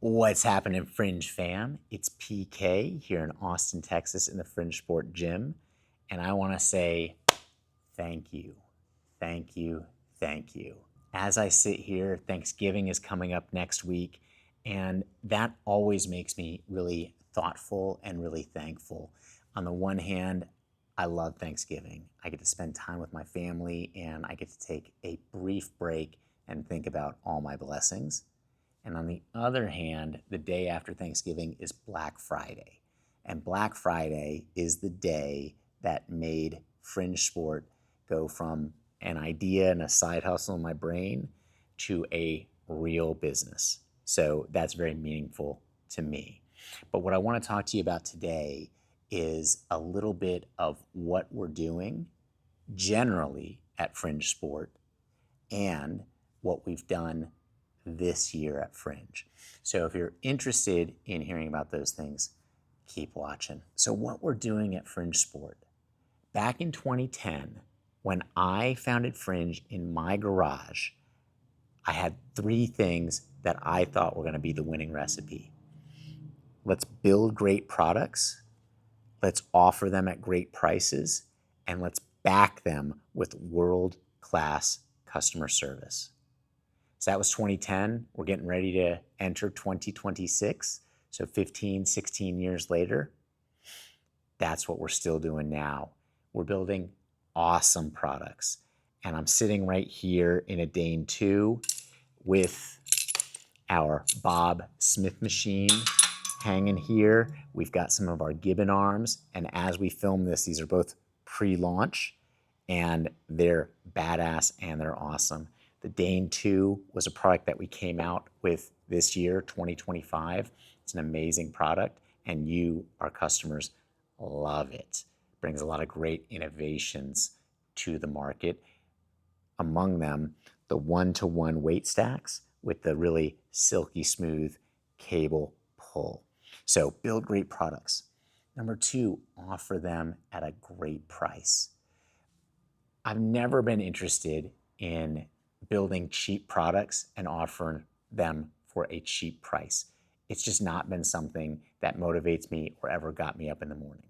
What's happening, Fringe fam? It's PK here in Austin, Texas, in the Fringe Sport Gym. And I want to say thank you, thank you, thank you. As I sit here, Thanksgiving is coming up next week, and that always makes me really thoughtful and really thankful. On the one hand, I love Thanksgiving. I get to spend time with my family, and I get to take a brief break and think about all my blessings. And on the other hand, the day after Thanksgiving is Black Friday. And Black Friday is the day that made Fringe Sport go from an idea and a side hustle in my brain to a real business. So that's very meaningful to me. But what I want to talk to you about today is a little bit of what we're doing generally at Fringe Sport and what we've done this year at Fringe. So if you're interested in hearing about those things, keep watching. So what we're doing at Fringe Sport, back in 2010, when I founded Fringe in my garage, I had three things that I thought were going to be the winning recipe. Let's build great products, let's offer them at great prices, and let's back them with world-class customer service. So that was 2010. We're getting ready to enter 2026. So 15, 16 years later, that's what we're still doing now. We're building awesome products. And I'm sitting right here in a Dane 2 with our Bob Smith machine hanging here. We've got some of our Gibbon arms. And as we film this, these are both pre-launch, and they're badass and they're awesome. The Dane 2 was a product that we came out with this year, 2025. It's an amazing product, and you, our customers, love it. Brings a lot of great innovations to the market. Among them, the one-to-one weight stacks with the really silky smooth cable pull. So build great products. Number two, offer them at a great price. I've never been interested in building cheap products and offering them for a cheap price. It's just not been something that motivates me or ever got me up in the morning.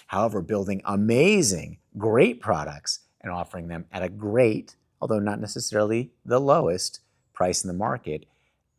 However, building amazing, great products and offering them at a great, although not necessarily the lowest price in the market,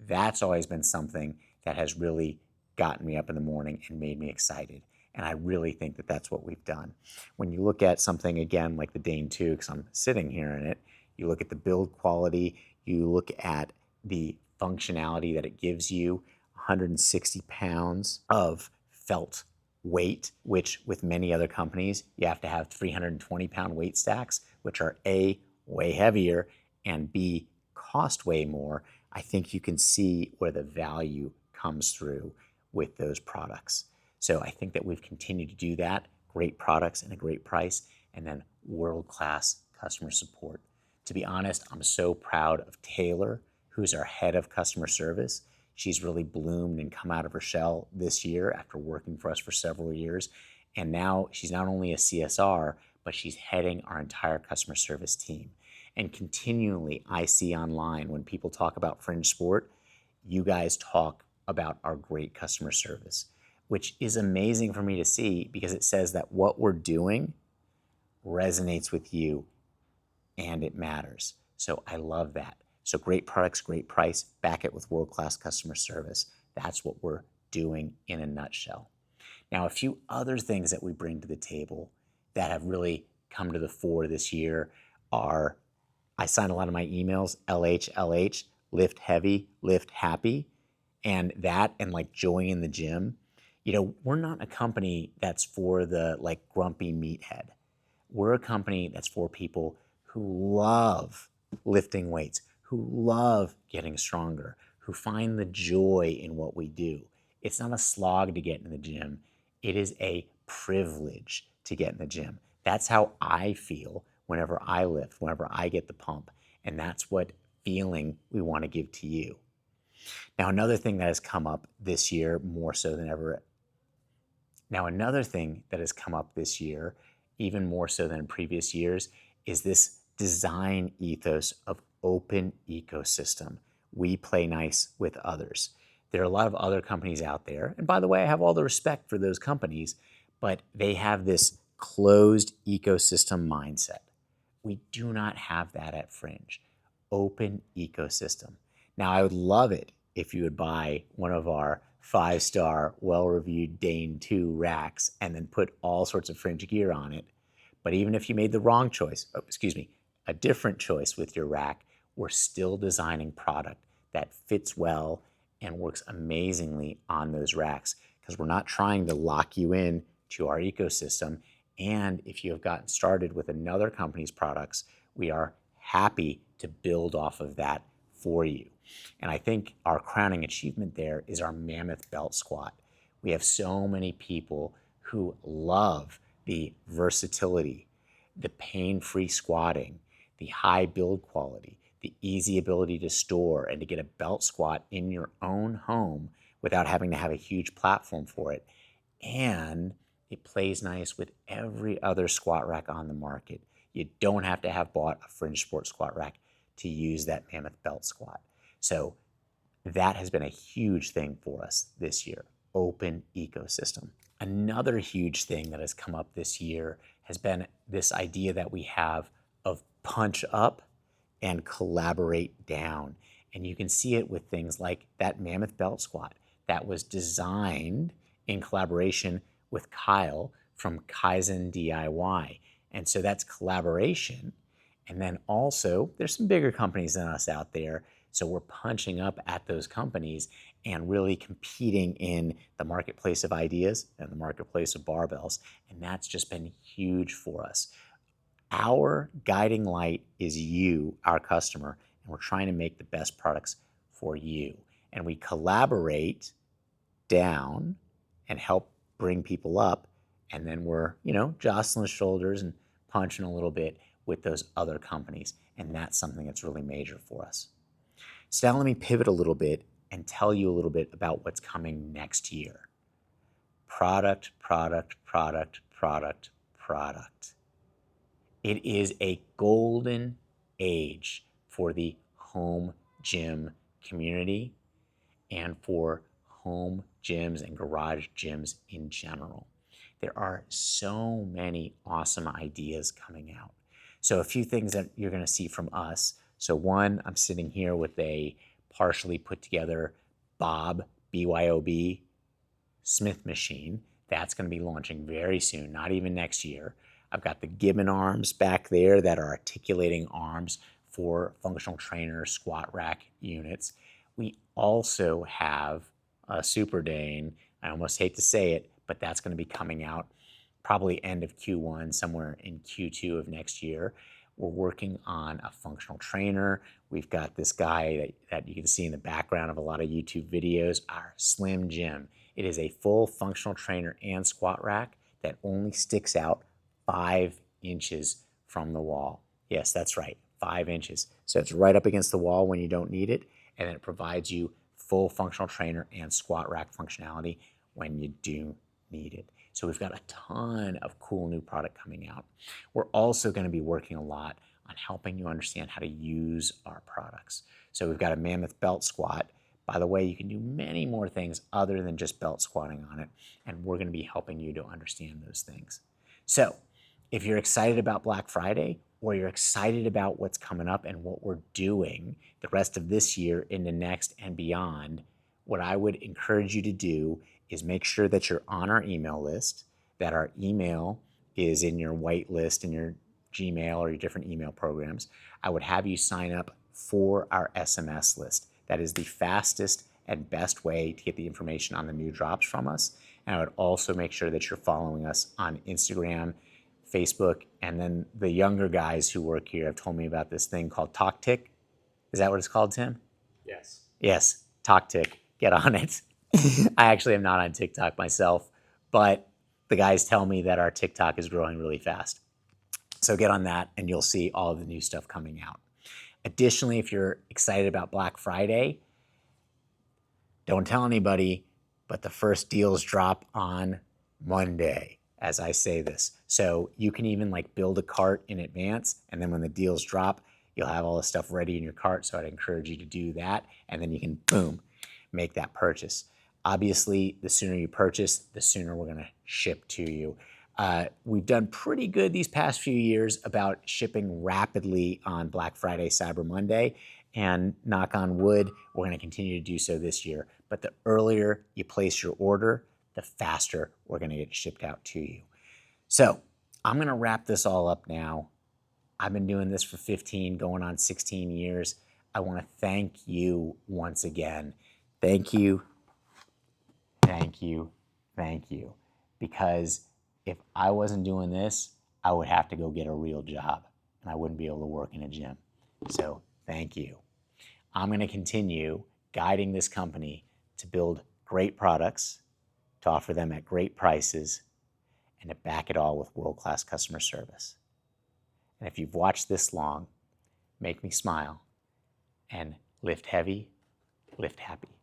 that's always been something that has really gotten me up in the morning and made me excited. And I really think that that's what we've done. When you look at something, again, like the Dane 2, because I'm sitting here in it, you look at the build quality, you look at the functionality that it gives you, 160 pounds of felt weight, which with many other companies, you have to have 320-pound weight stacks, which are A, way heavier, and B, cost way more. I think you can see where the value comes through with those products. So I think that we've continued to do that, great products and a great price, and then world-class customer support. To be honest, I'm so proud of Taylor, who's our head of customer service. She's really bloomed and come out of her shell this year after working for us for several years. And now she's not only a CSR, but she's heading our entire customer service team. And continually, I see online when people talk about Fringe Sport, you guys talk about our great customer service, which is amazing for me to see because it says that what we're doing resonates with you and it matters. So I love that. So great products, great price, back it with world-class customer service. That's what we're doing in a nutshell. Now, a few other things that we bring to the table that have really come to the fore this year are, I sign a lot of my emails, LH, lift heavy, lift happy, and that and like joy in the gym. You know, we're not a company that's for the like grumpy meathead. We're a company that's for people who love lifting weights, who love getting stronger, who find the joy in what we do. It's not a slog to get in the gym. It is a privilege to get in the gym. That's how I feel whenever I lift, whenever I get the pump. And that's what feeling we want to give to you. Now, another thing that has come up this year more so than ever. Now, another thing that has come up this year, even more so than in previous years, is this design ethos of open ecosystem. We play nice with others. There are a lot of other companies out there. And by the way, I have all the respect for those companies, but they have this closed ecosystem mindset. We do not have that at Fringe. Open ecosystem. Now, I would love it if you would buy one of our 5-star, well-reviewed Dane 2 racks and then put all sorts of Fringe gear on it. But even if you made the wrong choice, a different choice with your rack, we're still designing product that fits well and works amazingly on those racks, because we're not trying to lock you in to our ecosystem. And if you have gotten started with another company's products, we are happy to build off of that for you. And I think our crowning achievement there is our Mammoth Belt Squat. We have so many people who love the versatility, the pain-free squatting, the high build quality, the easy ability to store and to get a belt squat in your own home without having to have a huge platform for it. And it plays nice with every other squat rack on the market. You don't have to have bought a Fringe Sport squat rack to use that Mammoth Belt Squat. So that has been a huge thing for us this year, open ecosystem. Another huge thing that has come up this year has been this idea that we have of punch up and collaborate down. And you can see it with things like that Mammoth Belt Squat that was designed in collaboration with Kyle from Kaizen DIY. And so that's collaboration. And then also, there's some bigger companies than us out there. So we're punching up at those companies and really competing in the marketplace of ideas and the marketplace of barbells. And that's just been huge for us. Our guiding light is you, our customer, and we're trying to make the best products for you. And we collaborate down and help bring people up. And then we're, jostling shoulders and punching a little bit with those other companies. And that's something that's really major for us. So now let me pivot a little bit and tell you a little bit about what's coming next year. Product, product, product, product, product. It is a golden age for the home gym community and for home gyms and garage gyms in general. There are so many awesome ideas coming out. So a few things that you're going to see from us. So one, I'm sitting here with a partially put together Bob, BYOB, Smith machine. That's going to be launching very soon, not even next year. I've got the Gibbon arms back there that are articulating arms for functional trainer squat rack units. We also have a Super Dane. I almost hate to say it, but that's going to be coming out probably end of Q1, somewhere in Q2 of next year. We're working on a functional trainer. We've got this guy that you can see in the background of a lot of YouTube videos, our Slim Jim. It is a full functional trainer and squat rack that only sticks out 5 inches from the wall. Yes, that's right, 5 inches. So it's right up against the wall when you don't need it, and then it provides you full functional trainer and squat rack functionality when you do need it. So we've got a ton of cool new product coming out. We're also going to be working a lot on helping you understand how to use our products. So we've got a Mammoth Belt Squat. By the way, you can do many more things other than just belt squatting on it, and we're going to be helping you to understand those things. So if you're excited about Black Friday, or you're excited about what's coming up and what we're doing the rest of this year into next and beyond, what I would encourage you to do is make sure that you're on our email list, that our email is in your white list in your Gmail or your different email programs. I would have you sign up for our SMS list. That is the fastest and best way to get the information on the new drops from us. And I would also make sure that you're following us on Instagram, Facebook, and then the younger guys who work here have told me about this thing called TalkTick. Is that what it's called, Tim? Yes. Yes, TalkTick. Get on it. I actually am not on TikTok myself, but the guys tell me that our TikTok is growing really fast. So get on that and you'll see all of the new stuff coming out. Additionally, if you're excited about Black Friday, don't tell anybody, but the first deals drop on Monday as I say this. So you can even build a cart in advance, and then when the deals drop, you'll have all the stuff ready in your cart. So I'd encourage you to do that, and then you can, boom, make that purchase. Obviously, the sooner you purchase, the sooner we're going to ship to you. We've done pretty good these past few years about shipping rapidly on Black Friday, Cyber Monday, and knock on wood, we're going to continue to do so this year. But the earlier you place your order, the faster we're going to get shipped out to you. So I'm going to wrap this all up now. I've been doing this for 15, going on 16 years. I want to thank you once again. Thank you, thank you, thank you. Because if I wasn't doing this, I would have to go get a real job and I wouldn't be able to work in a gym. So thank you. I'm going to continue guiding this company to build great products, to offer them at great prices, and to back it all with world-class customer service. And if you've watched this long, make me smile and lift heavy, lift happy.